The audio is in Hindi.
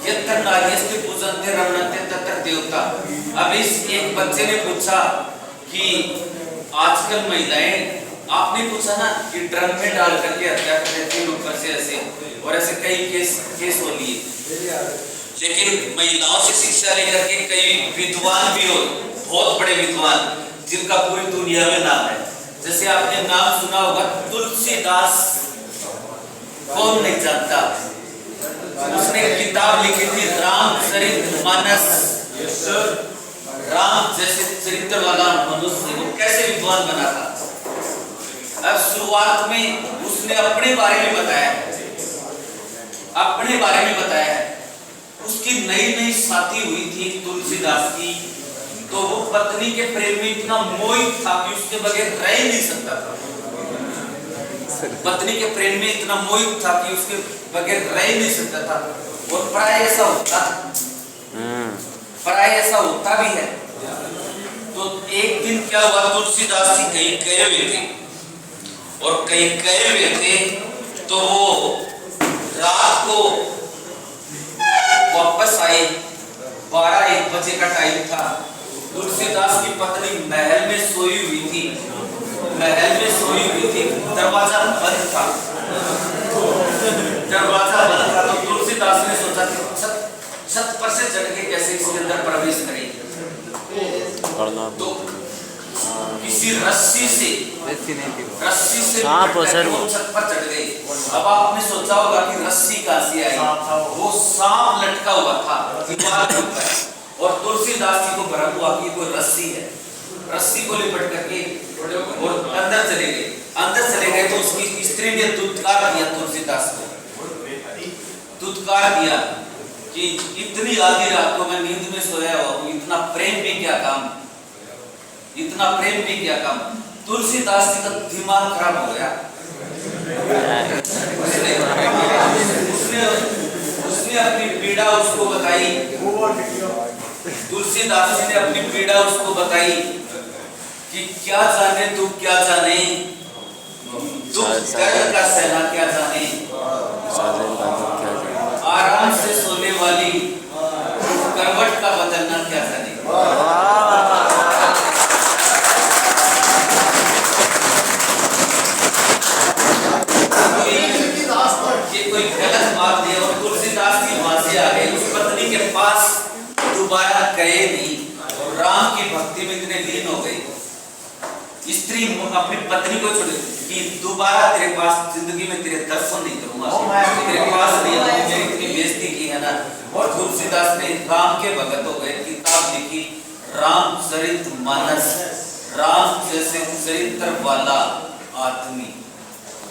यत्र नार्यस्ते पूजन्ते रमणन्ते तत्र देवता। अब इस एक बच्चे ने पूछा कि आजकल महिलाएं, आपने पूछा ना कि ड्रम में डाल करके हत्या कर देती हैं ऊपर से ऐसे, और ऐसे कई केस हो लिए। लेकिन महिलाओं से शिक्षा लेकर के कई विद्वान भी हो, बहुत बड़े विद्वान जिनका पूरी दुनिया में नाम है। जैसे आपने नाम सुना होगा तुलसीदास, कौन नहीं जानता। उसने किताब लिखी थी रामचरितमानस। राम जैसे चरित्र वाला मनुष्य वो कैसे विद्वान बना था। अब शुरुआत में उसने अपने बारे में बताया, उसकी नई नई शादी हुई थी तुलसीदास की, तो वो पत्नी के प्रेम में इतना मोहित था कि उसके बगैर रह ही नहीं सकता था। पत्नी के प्रेम में इतना मोहित था कि उसके बगैर रह ही नहीं सकता था। और प्राय ऐसा होता भी है। तो एक दिन क्या हुआ, तुलसीदास जी कहीं गए हुए थे, और कहीं गए हुए थे तो वो रात को वापस आए। 12-1 बजे का टाइम था। तुलसीदास की पत्नी महल में सोई हुई थी, दरवाजा बंद था। तो तुलसीदास ने सोचा कि छत पर से चढ़ के कैसे इसके अंदर प्रवेश करें। तो किसी रस्सी से वो छत पर चढ़ गए। अब आपने सोचा होगा कि रस्सी कहां से आई। वो सांप लटका हुआ था दीवार के ऊपर, और तुलसीदास जी को भ्रम हुआ कि कोई रस्सी है। रस्सी को लिपट करके और अंदर चले गए। तो उसकी स्त्री ने दुत्कार दिया तुलसीदास को, कि इतनी आधी रात को मैं नींद में सोया हुआ हूँ, इतना प्रेम भी क्या काम। तुलसीदास जी का दिमाग खराब हो गया। उसने अपनी पीड़ा उसको बताई। तुलसीदास जी ने अपनी पीड़ा उसको बताई कि क्या जाने दुख क्या जाने, दुख दर्द का सहना क्या जाने, आराम से सोने वाली करवट का बदलना क्या जाने। ये कोई गलत बात नहीं। और तुलसीदास जी वहां से आ गए, उस पत्नी के पास दोबारा गए नहीं, और राम की भक्ति में इतने लीन हो गए। स्त्री अपनी पत्नी को छोड़ कि दोबारा तेरे पास जिंदगी में तेरे दर्शन नहीं करूंगा, तेरे पास नहीं आऊंगा, मेरी इतनी बेइज्जती की है ना। और तुलसीदास ने राम के भगत हो गए, किताब लिखी रामचरितमानस, राम जैसे चरित्र वाला आदमी।